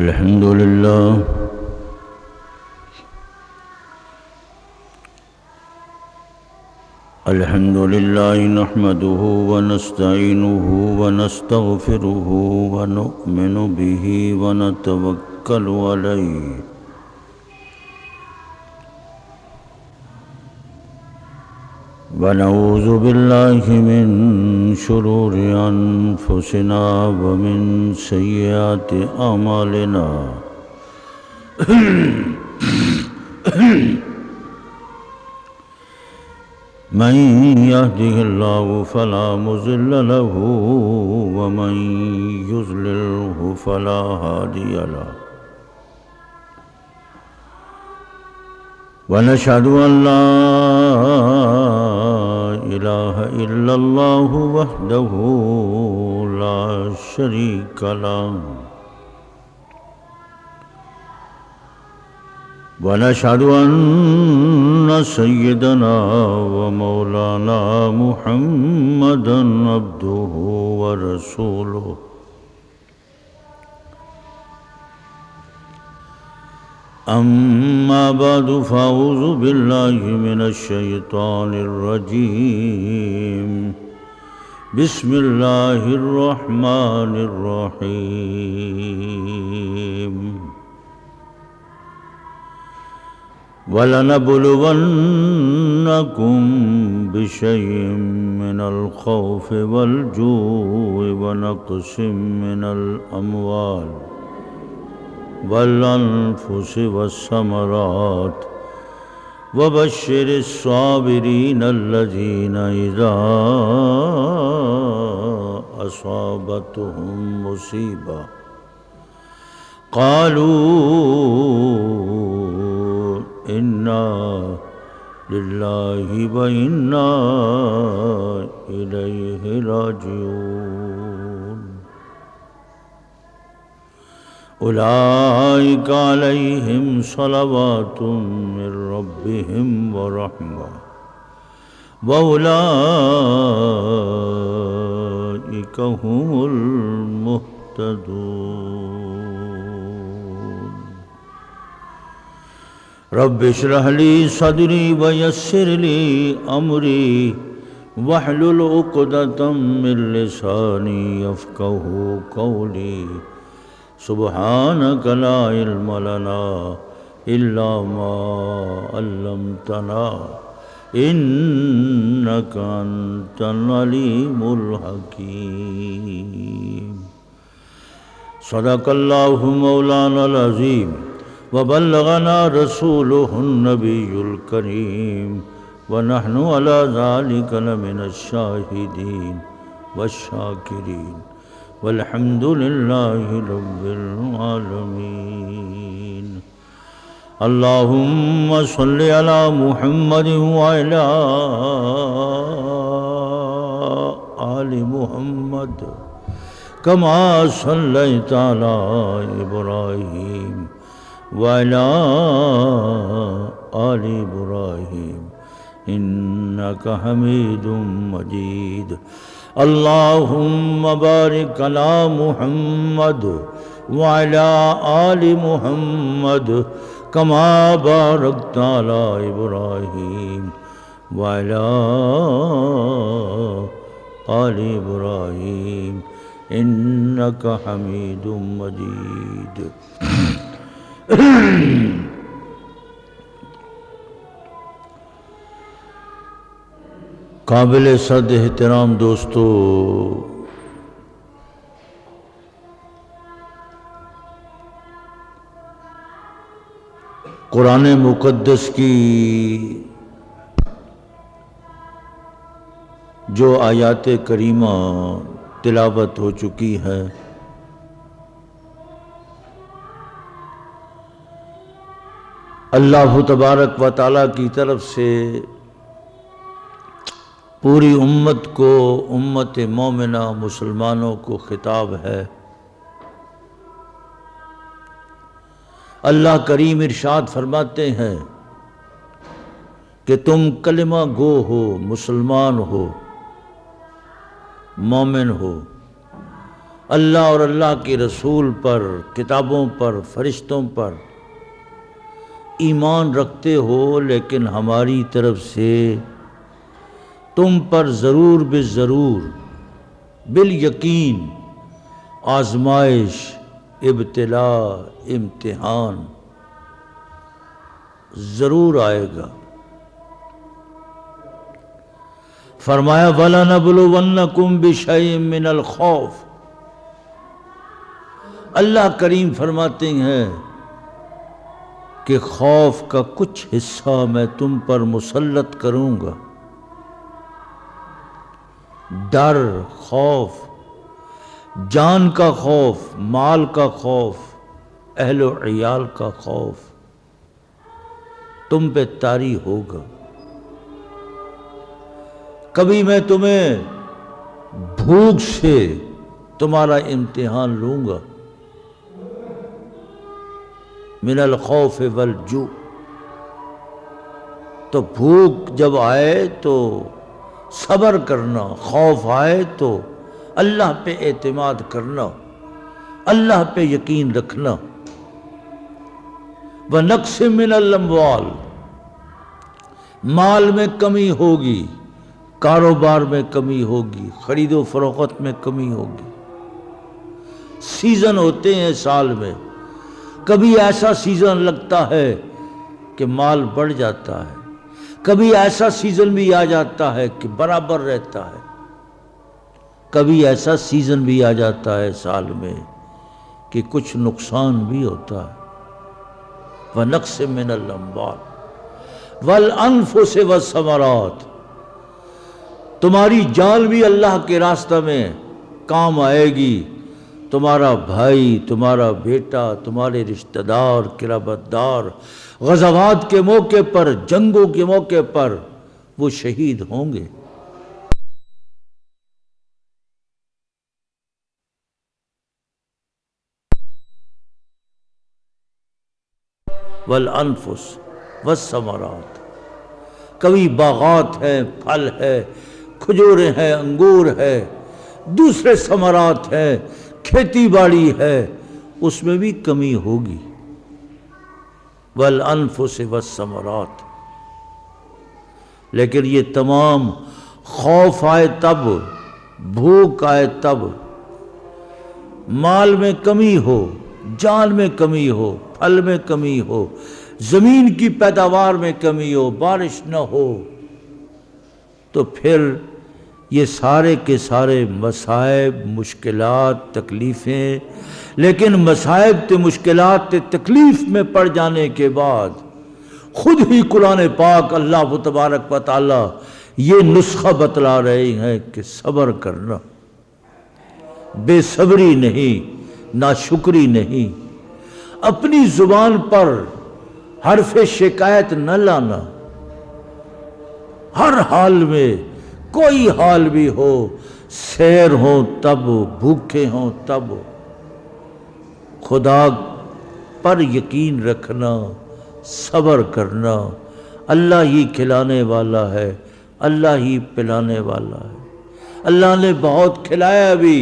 الحمد لله نحمده ونستعينه ونستغفره ونؤمن به ونتوكل عليه ونعوذ بالله من شرور أنفسنا ومن سيئات أعمالنا من يهده الله فلا مضل له ومن يضلله فلا هادي له ونشهد أن لا إله إلا الله وحده لا شريك له ونشهد أن سيدنا ومولانا محمدا عبده ورسوله أما بعد فأعوذ بالله من الشيطان الرجيم بسم الله الرحمن الرحيم وَلَنَبْلُوَنَّكُمْ بِشَيْءٍ مِّنَ الْخَوْفِ وَالْجُوعِ وَنَقْصٍ مِّنَ الْأَمْوَالِ وَالْأَنفُسِ وَالثَّمَرَاتِ وَبَشِّرِ الصَّابِرِينَ الَّذِينَ إِذَا أَصَابَتْهُم مُّصِيبَةٌ قَالُوا إِنَّا لِلَّهِ وَإِنَّا إِلَيْهِ راجعون أولئك عليهم صلوات من ربهم ورحمة وأولئك هم المهتدون رب اشرح لي صدري ويسر لي أمري واحلل عقدة من لساني يفقهوا قولي سبحانك لا علم لنا إلا ما علمتنا إنك أنت العليم الحكيم صدق الله مولانا العظيم وبلغنا رسوله النبي الكريم ونحن على ذلك لمن الشاهدين والشاكرين والحمد لله رب العالمين اللهم صل على محمد وعلى آل محمد كما صليت على إبراهيم وعلى آل إبراهيم إنك حميد مجيد اللهم بارك على محمد وعلى آل محمد كما باركت على إبراهيم وعلى آل إبراهيم إنك حميد مجيد قابل صد احترام دوستو، قرآن مقدس کی جو آیات کریمہ تلاوت ہو چکی ہے، اللہ تبارک و تعالیٰ کی طرف سے پوری امت کو، امت مومنہ مسلمانوں کو خطاب ہے۔ اللہ کریم ارشاد فرماتے ہیں کہ تم کلمہ گو ہو، مسلمان ہو، مومن ہو، اللہ اور اللہ کے رسول پر، کتابوں پر، فرشتوں پر ایمان رکھتے ہو، لیکن ہماری طرف سے تم پر ضرور بالضرور بالیقین آزمائش، ابتلاء، امتحان ضرور آئے گا۔ فرمایا وَلَنَبْلُوَنَّكُمْ بِشَيْءٍ مِّنَ الْخَوْفِ، اللہ کریم فرماتے ہیں کہ خوف کا کچھ حصہ میں تم پر مسلط کروں گا۔ ڈر، خوف، جان کا خوف، مال کا خوف، اہل و عیال کا خوف تم پہ طاری ہوگا۔ کبھی میں تمہیں بھوک سے تمہارا امتحان لوں گا، من الخوف والجوع، تو بھوک جب آئے تو صبر کرنا، خوف آئے تو اللہ پہ اعتماد کرنا، اللہ پہ یقین رکھنا۔ وَنَقْصٍ مِّنَ الْأَمْوَالِ، مال میں کمی ہوگی، کاروبار میں کمی ہوگی، خرید و فروخت میں کمی ہوگی۔ سیزن ہوتے ہیں سال میں، کبھی ایسا سیزن لگتا ہے کہ مال بڑھ جاتا ہے، کبھی ایسا سیزن بھی آ جاتا ہے کہ برابر رہتا ہے، کبھی ایسا سیزن بھی آ جاتا ہے سال میں کہ کچھ نقصان بھی ہوتا ہے۔ وَنَقْصٍ مِّنَ الْأَمْوَالِ وَالْأَنفُسِ وَالثَّمَرَاتِ، تمہاری جان بھی اللہ کے راستہ میں کام آئے گی، تمہارا بھائی، تمہارا بیٹا، تمہارے رشتہ دار، قرابت دار غزوات کے موقع پر، جنگوں کے موقع پر وہ شہید ہوں گے۔ والانفس والثمرات، کبھی باغات ہیں، پھل ہے، کھجوریں ہیں، انگور ہے، دوسرے ثمرات ہیں، کھیتی باڑی ہے، اس میں بھی کمی ہوگی۔ والانفس والثمرات، لیکن یہ تمام خوف آئے تب، بھوک آئے تب، مال میں کمی ہو، جان میں کمی ہو، پھل میں کمی ہو، زمین کی پیداوار میں کمی ہو، بارش نہ ہو، تو پھر یہ سارے کے سارے مصائب، مشکلات، تکلیفیں، لیکن مصائب تے مشکلات تے تکلیف میں پڑ جانے کے بعد خود ہی قرآن پاک اللہ تبارک و تعالی یہ نسخہ بتلا رہے ہیں کہ صبر کرنا، بے صبری نہیں، ناشکری نہیں، اپنی زبان پر حرف شکایت نہ لانا، ہر حال میں، کوئی حال بھی ہو، سیر ہو تب، بھوکے ہوں تب، خدا پر یقین رکھنا، صبر کرنا، اللہ ہی کھلانے والا ہے، اللہ ہی پلانے والا ہے، اللہ نے بہت کھلایا بھی،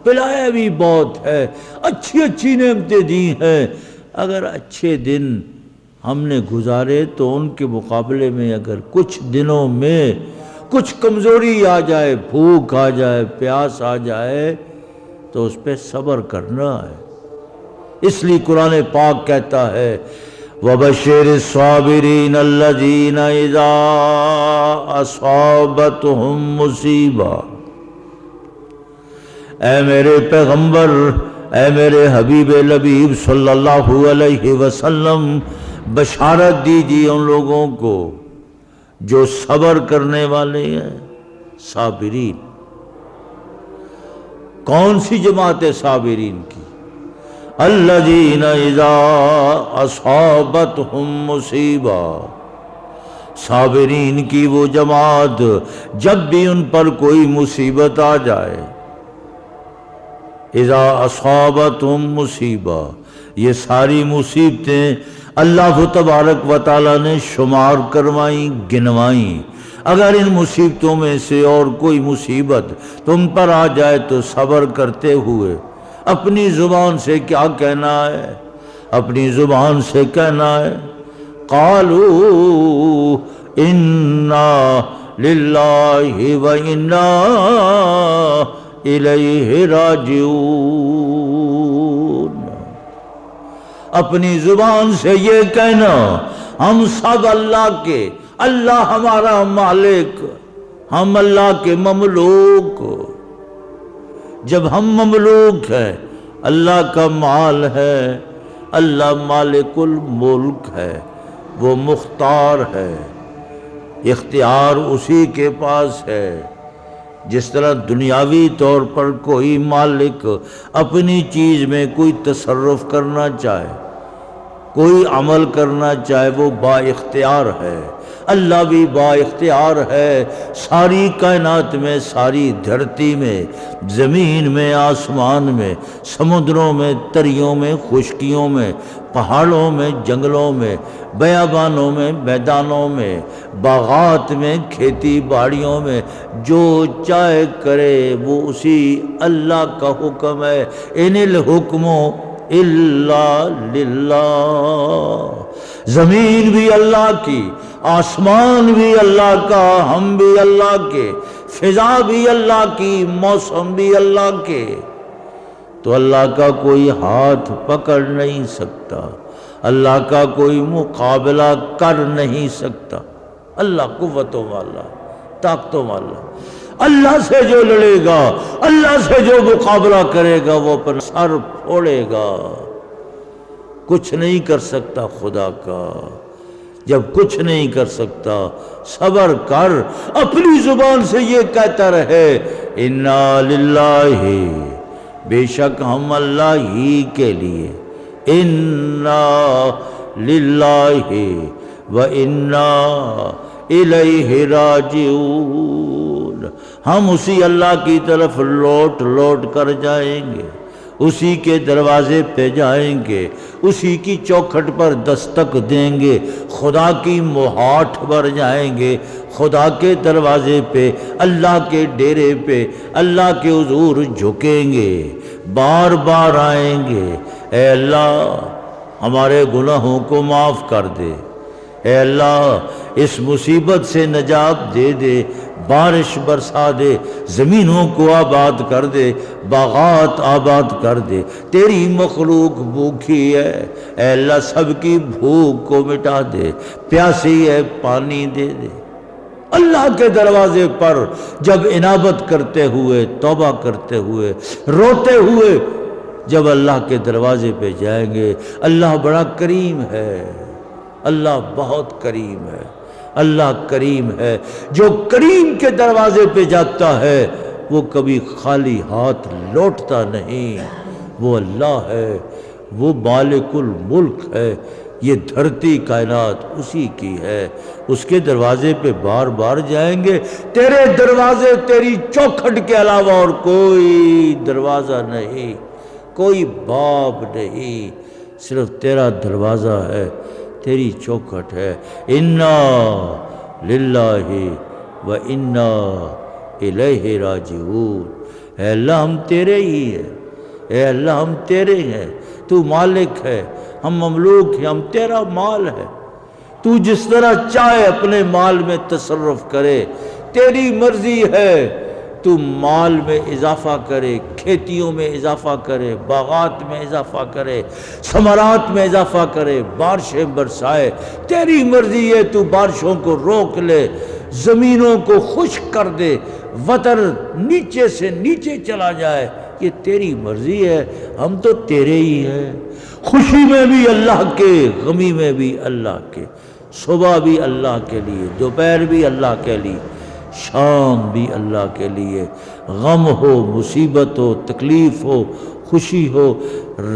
پلایا بھی بہت ہے، اچھی اچھی نعمتیں دی ہیں، اگر اچھے دن ہم نے گزارے تو ان کے مقابلے میں اگر کچھ دنوں میں کچھ کمزوری آ جائے، بھوک آ جائے، پیاس آ جائے، تو اس پہ صبر کرنا ہے۔ اس لیے قرآن پاک کہتا ہے وَبَشِّرِ الصَّابِرِينَ الَّذِينَ إِذَا أَصَابَتْهُمْ مُصِیبَةٌ، اے میرے پیغمبر، اے میرے حبیب لبیب صلی اللہ علیہ وسلم، بشارت دیجیے ان لوگوں کو جو صبر کرنے والے ہیں، صابرین۔ کون سی جماعت ہے صابرین کی؟ الذین اذا اصابتہم مصیبہ، صابرین کی وہ جماعت جب بھی ان پر کوئی مصیبت آ جائے، اذا اصابتہم مصیبہ، یہ ساری مصیبتیں اللہ تبارک و تعالیٰ نے شمار کروائیں، گنوائیں، اگر ان مصیبتوں میں سے اور کوئی مصیبت تم پر آ جائے تو صبر کرتے ہوئے اپنی زبان سے کیا کہنا ہے؟ اپنی زبان سے کہنا ہے قالوا انا للہ و انا الیہ راجعون۔ اپنی زبان سے یہ کہنا ہم سب اللہ کے، اللہ ہمارا مالک، ہم اللہ کے مملوک۔ جب ہم مملوک ہیں، اللہ کا مال ہے، اللہ مالک الملک ہے، وہ مختار ہے، اختیار اسی کے پاس ہے۔ جس طرح دنیاوی طور پر کوئی مالک اپنی چیز میں کوئی تصرف کرنا چاہے، کوئی عمل کرنا چاہے، وہ با اختیار ہے۔ اللہ بھی با اختیار ہے، ساری کائنات میں، ساری دھرتی میں، زمین میں، آسمان میں، سمندروں میں، دریاؤں میں، خشکیوں میں، پہاڑوں میں، جنگلوں میں، بیابانوں میں، میدانوں میں، باغات میں، کھیتی باڑیوں میں، جو چاہے کرے وہ اسی اللہ کا حکم ہے۔ ان الحکم الا للہ۔ زمین بھی اللہ کی، آسمان بھی اللہ کا، ہم بھی اللہ کے، فضا بھی اللہ کی، موسم بھی اللہ کے۔ تو اللہ کا کوئی ہاتھ پکڑ نہیں سکتا، اللہ کا کوئی مقابلہ کر نہیں سکتا۔ اللہ قوتوں والا، طاقتوں والا۔ اللہ سے جو لڑے گا، اللہ سے جو مقابلہ کرے گا، وہ اپنا سر پھوڑے گا۔ کچھ نہیں کر سکتا خدا کا۔ جب کچھ نہیں کر سکتا، صبر کر، اپنی زبان سے یہ کہتا رہے انا للہ، بے شک ہم اللہ ہی کے لیے، انا للہ و انا الیہ راجعون، ہم اسی اللہ کی طرف لوٹ لوٹ کر جائیں گے، اسی کے دروازے پہ جائیں گے، اسی کی چوکھٹ پر دستک دیں گے، خدا کی مہاٹھ پر جائیں گے، خدا کے دروازے پہ، اللہ کے ڈیرے پہ، اللہ کے حضور جھکیں گے، بار بار آئیں گے۔ اے اللہ ہمارے گناہوں کو معاف کر دے، اے اللہ اس مصیبت سے نجات دے دے، بارش برسا دے، زمینوں کو آباد کر دے، باغات آباد کر دے۔ تیری مخلوق بھوکی ہے، اے اللہ سب کی بھوک کو مٹا دے، پیاسی ہے پانی دے دے۔ اللہ کے دروازے پر جب انابت کرتے ہوئے، توبہ کرتے ہوئے، روتے ہوئے جب اللہ کے دروازے پہ جائیں گے، اللہ بڑا کریم ہے، اللہ بہت کریم ہے، اللہ کریم ہے۔ جو کریم کے دروازے پہ جاتا ہے وہ کبھی خالی ہاتھ لوٹتا نہیں، وہ اللہ ہے، وہ مالک الملک ہے، یہ دھرتی کائنات اسی کی ہے، اس کے دروازے پہ بار بار جائیں گے۔ تیرے دروازے، تیری چوکھٹ کے علاوہ اور کوئی دروازہ نہیں، کوئی باب نہیں، صرف تیرا دروازہ ہے، تیری چوکھٹ ہے۔ انا للہ و انا الیہ راجعون۔ اے اللہ ہم تیرے ہی ہیں، اے اللہ ہم تیرے ہیں، تو مالک ہے، ہم مملوک ہیں، ہم تیرا مال ہے، تو جس طرح چاہے اپنے مال میں تصرف کرے، تیری مرضی ہے، تو مال میں اضافہ کرے، کھیتیوں میں اضافہ کرے، باغات میں اضافہ کرے، ثمرات میں اضافہ کرے، بارشیں برسائے، تیری مرضی ہے، تو بارشوں کو روک لے، زمینوں کو خشک کر دے، وتر نیچے سے نیچے چلا جائے، یہ تیری مرضی ہے، ہم تو تیرے ہی ہیں۔ خوشی میں بھی اللہ کے، غمی میں بھی اللہ کے، صبح بھی اللہ کے لیے، دوپہر بھی اللہ کے لیے، شام بھی اللہ کے لیے، غم ہو، مصیبت ہو، تکلیف ہو، خوشی ہو،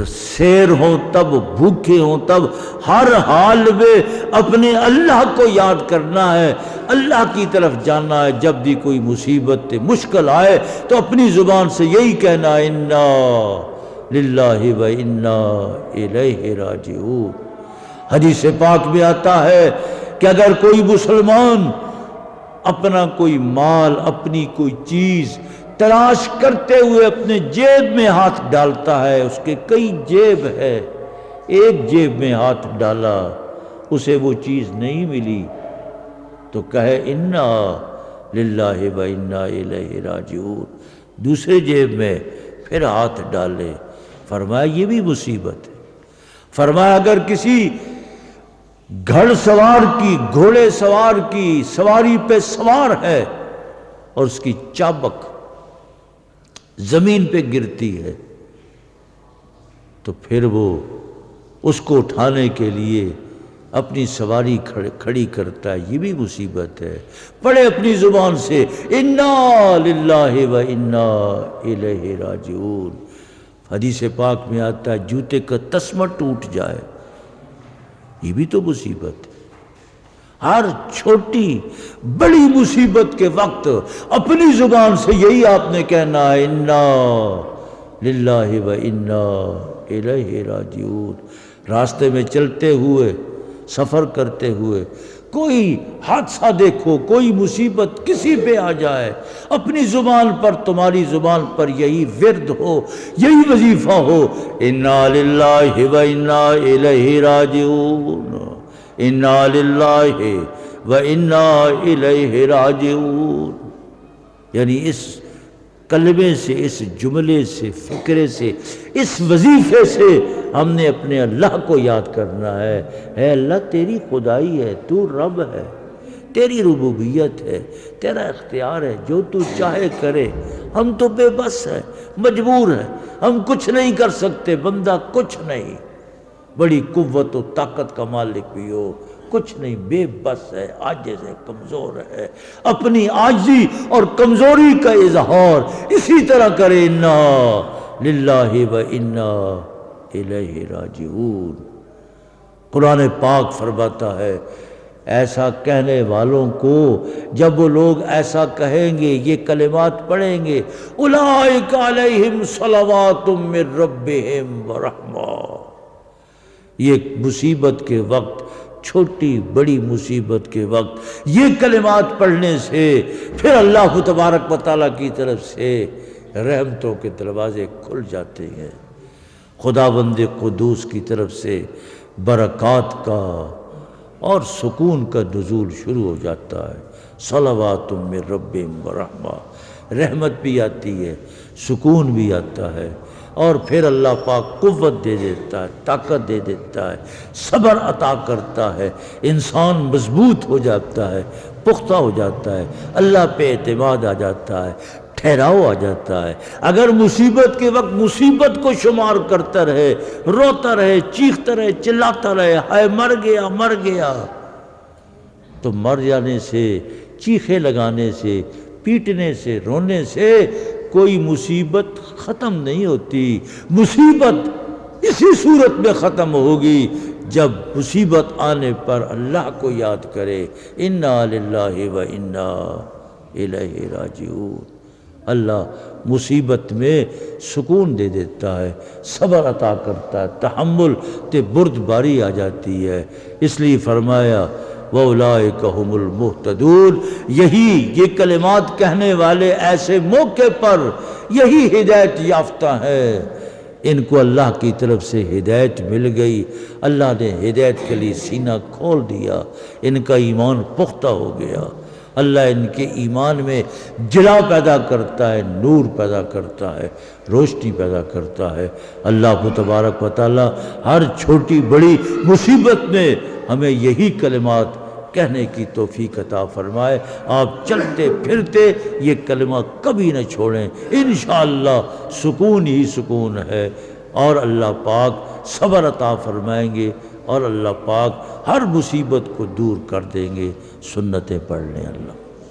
سیر ہو تب، بھوکے ہوں تب، ہر حال میں اپنے اللہ کو یاد کرنا ہے، اللہ کی طرف جانا ہے۔ جب بھی کوئی مصیبت مشکل آئے تو اپنی زبان سے یہی کہنا ہے انا للہ و انا الیہ راجعون۔ حدیث پاک میں آتا ہے کہ اگر کوئی مسلمان اپنا کوئی مال، اپنی کوئی چیز تلاش کرتے ہوئے اپنے جیب میں ہاتھ ڈالتا ہے، اس کے کئی جیب ہے، ایک جیب میں ہاتھ ڈالا اسے وہ چیز نہیں ملی تو کہے انا للہ و انا الیہ راجعون، دوسرے جیب میں پھر ہاتھ ڈالے۔ فرمایا یہ بھی مصیبت ہے۔ فرمایا اگر کسی گھڑ سوار کی، گھوڑے سوار کی سواری پہ سوار ہے اور اس کی چابک زمین پہ گرتی ہے تو پھر وہ اس کو اٹھانے کے لیے اپنی سواری کھڑی کرتا ہے، یہ بھی مصیبت ہے۔ پڑھے اپنی زبان سے انا للہ و انا الیہ راجعون۔ حدیث پاک میں آتا ہے جوتے کا تسمہ ٹوٹ جائے، یہ بھی تو مصیبت ہے۔ ہر چھوٹی بڑی مصیبت کے وقت اپنی زبان سے یہی آپ نے کہنا ہے انا للہ و انا الیہ راجعون۔ راستے میں چلتے ہوئے، سفر کرتے ہوئے کوئی حادثہ دیکھو، کوئی مصیبت کسی پہ آ جائے، اپنی زبان پر، تمہاری زبان پر یہی ورد ہو، یہی وظیفہ ہو، انا للہ و انا الیہ راجعون، انا للہ و انا الیہ راجعون۔ یعنی اس کلمے سے، اس جملے سے، فکرے سے، اس وظیفے سے ہم نے اپنے اللہ کو یاد کرنا ہے۔ اے اللہ تیری خدائی ہے، تو رب ہے، تیری ربوبیت ہے، تیرا اختیار ہے، جو تو چاہے کرے۔ ہم تو بے بس ہیں، مجبور ہیں، ہم کچھ نہیں کر سکتے، بندہ کچھ نہیں، بڑی قوت و طاقت کا مالک بھی ہو کچھ نہیں، بے بس ہے، عاجز ہے، کمزور ہے۔ اپنی عاجزی اور کمزوری کا اظہار اسی طرح کرے انا للہ و انا الیہ راجعون۔ قرآن پاک فرماتا ہے ایسا کہنے والوں کو، جب وہ لوگ ایسا کہیں گے، یہ کلمات پڑھیں گے، اولئک علیہم صلوات من ربہم ورحمہ، یہ مصیبت کے وقت، چھوٹی بڑی مصیبت کے وقت یہ کلمات پڑھنے سے پھر اللہ تبارک و تعالیٰ کی طرف سے رحمتوں کے دروازے کھل جاتے ہیں، خداوند قدوس کی طرف سے برکات کا اور سکون کا نزول شروع ہو جاتا ہے۔ صلوات من ربہم ورحمہ، رحمت بھی آتی ہے، سکون بھی آتا ہے، اور پھر اللہ پاک قوت دے دیتا ہے، طاقت دے دیتا ہے، صبر عطا کرتا ہے، انسان مضبوط ہو جاتا ہے، پختہ ہو جاتا ہے، اللہ پہ اعتماد آ جاتا ہے، ٹھہراؤ آ جاتا ہے۔ اگر مصیبت کے وقت مصیبت کو شمار کرتا رہے، روتا رہے، چیختا رہے، چلاتا رہے، ہائے مر گیا مر گیا، تو مر جانے سے، چیخے لگانے سے، پیٹنے سے، رونے سے کوئی مصیبت ختم نہیں ہوتی۔ مصیبت اسی صورت میں ختم ہوگی جب مصیبت آنے پر اللہ کو یاد کرے انا للہ و انا الیہ راجعون۔ اللہ مصیبت میں سکون دے دیتا ہے، صبر عطا کرتا ہے، تحمل تے بردباری آ جاتی ہے۔ اس لیے فرمایا وَأُولَئِكَ هُمُ الْمُهْتَدُونَ، یہی یہ کلمات کہنے والے ایسے موقع پر یہی ہدایت یافتہ ہیں، ان کو اللہ کی طرف سے ہدایت مل گئی، اللہ نے ہدایت کے لیے سینہ کھول دیا، ان کا ایمان پختہ ہو گیا، اللہ ان کے ایمان میں جلا پیدا کرتا ہے، نور پیدا کرتا ہے، روشنی پیدا کرتا ہے۔ اللہ تبارک و تعالی ہر چھوٹی بڑی مصیبت میں ہمیں یہی کلمات کہنے کی توفیق عطا فرمائے۔ آپ چلتے پھرتے یہ کلمہ کبھی نہ چھوڑیں، انشاءاللہ سکون ہی سکون ہے، اور اللہ پاک صبر عطا فرمائیں گے، اور اللہ پاک ہر مصیبت کو دور کر دیں گے۔ سنتیں پڑھ لیں اللہ۔